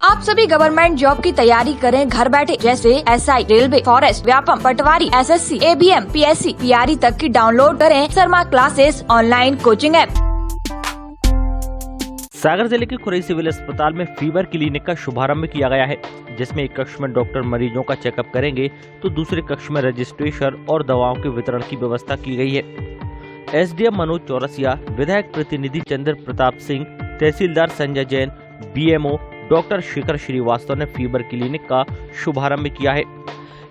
आप सभी government job की तैयारी करें घर बैठे, जैसे SI, railway, forest, Vyapam, patwari, SSC, ABM, PSC, PRE तक की डाउनलोड करें Sharma classes online coaching app. Sagar जिले के खुरई सिविल अस्पताल में फीवर क्लिनिक का शुभारंभ किया गया है, जिसमें एक कक्ष में डॉक्टर मरीजों का चेकअप करेंगे तो दूसरे कक्ष में रजिस्ट्रेशन और दवाओं के वितरण की व्यवस्था की गई है। एसडीएम मनोज चौरसिया, विधायक प्रतिनिधि चंद्र प्रताप सिंह, तहसीलदार संजय जैन, बीएमओ डॉक्टर शेखर श्रीवास्तव ने फीवर क्लिनिक का शुभारंभ किया है।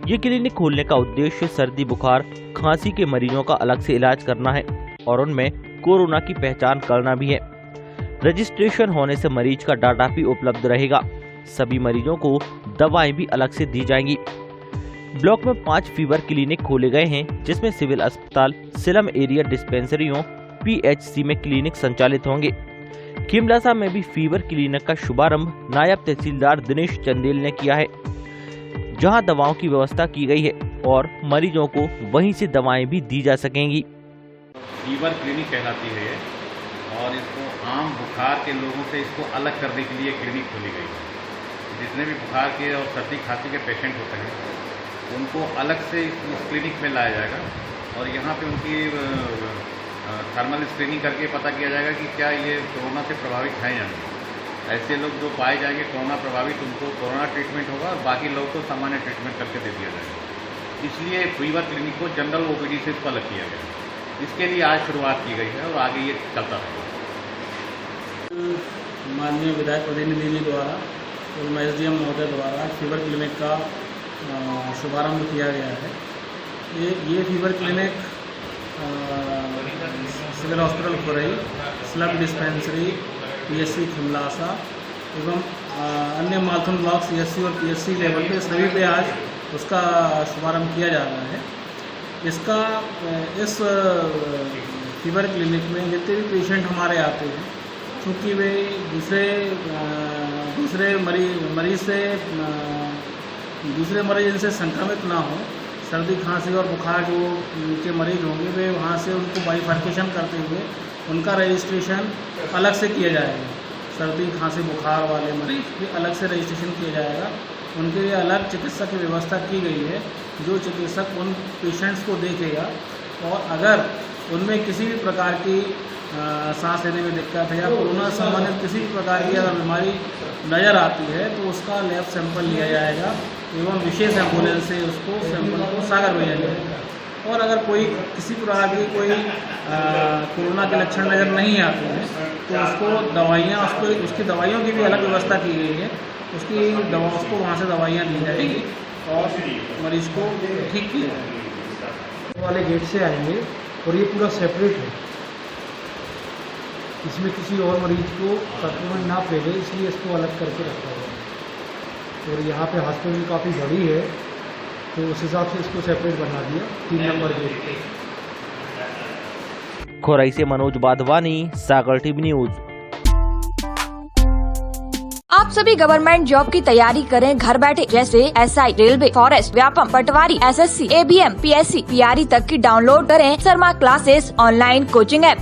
ये क्लिनिक खोलने का उद्देश्य सर्दी, बुखार, खांसी के मरीजों का अलग से इलाज करना है और उनमें कोरोना की पहचान करना भी है। रजिस्ट्रेशन होने से मरीज का डाटा भी उपलब्ध रहेगा। सभी मरीजों को दवाएं भी अलग से दी जाएंगी। ब्लॉक में 5 फीवर क्लिनिक खोले गए हैं, जिसमें सिविल अस्पताल, सिलम एरिया डिस्पेंसरियों, पीएचसी में क्लिनिक संचालित होंगे। खिमलासा में भी फीवर क्लिनिक का शुभारंभ नायब तहसीलदार दिनेश चंदेल ने किया है, जहां दवाओं की व्यवस्था की गई है और मरीजों को वहीं से दवाएं भी दी जा सकेंगी। फीवर क्लिनिक कहलाती है और इसको आम बुखार के लोगों से इसको अलग करने के लिए क्लिनिक खोली गई है। जितने भी बुखार के और सर्दी खांसी के पेशेंट होते हैं उनको अलग से इस क्लिनिक में लाया जाएगा और यहाँ पे उनकी थर्मल स्क्रीनिंग करके पता किया जाएगा कि क्या ये कोरोना से प्रभावित हैं या नहीं। ऐसे लोग जो पाए जाएंगे कोरोना प्रभावित, उनको कोरोना ट्रीटमेंट होगा और बाकी लोगों को सामान्य ट्रीटमेंट करके दे दिया जाएगा। इसलिए फीवर क्लिनिक को जनरल ओपीडी से इसको अलग किया गया। इसके लिए आज शुरुआत की गई है और आगे ये चलता रहेगा। माननीय विधायक प्रतिनिधि जी द्वारा और एसडीएम महोदय द्वारा फीवर क्लिनिक का शुभारंभ किया गया है। ये fever clinic civil hospital Khurai, slum dispensary, PSC Khimlasa एवं अन्य मालथन ब्लॉक सीएससी और पीएससी लेवल पे सभी पे आज उसका शुभारंभ किया जा रहा है। इस फीवर क्लिनिक में जितने भी पेशेंट हमारे आते हैं, क्योंकि वे दूसरे मरीज इनसे संक्रमित ना हो, सर्दी खांसी और बुखार जो के मरीज होंगे वे वहाँ से उनको बाइफर्केशन करते हुए उनका रजिस्ट्रेशन अलग से किया जाएगा। सर्दी खांसी बुखार वाले मरीज भी अलग से रजिस्ट्रेशन किया जाएगा। उनके लिए अलग चिकित्सक की व्यवस्था की गई है, जो चिकित्सक उन पेशेंट्स को देखेगा और अगर उनमें किसी भी प्रकार की सांस लेने में दिक्कत है या कोरोना संबंधित किसी भी प्रकार की अगर बीमारी नज़र आती है तो उसका लैब सैंपल लिया जाएगा एवं विशेष एम्बुलेंस से उसको सैंपल को सागर भेजा जाएगा। और अगर कोई किसी प्रकार की कोई कोरोना के लक्षण नज़र नहीं आते हैं तो उसकी दवाइयों की भी अलग व्यवस्था की गई है। उसको वहाँ से दवाइयाँ दी जाएगी और मरीज को ठीक किया जाएगा। वाले गेट से आएंगे और ये पूरा सेपरेट है, इसमें किसी और मरीज को संक्रमण ना फैले, इसलिए इसको अलग करके रखा हुआ है। और यहाँ पे हॉस्पिटल काफ़ी बड़ी है तो उस हिसाब से इसको सेपरेट बना दिया 3 नंबर गेट पे। खुरई से मनोज बाधवानी, सागर टीवी न्यूज। आप सभी गवर्नमेंट जॉब की तैयारी करें घर बैठे, जैसे SI, railway, forest, Vyapam, patwari, SSC, ABM, PSC, PRE तक की डाउनलोड करें Sharma classes online coaching app.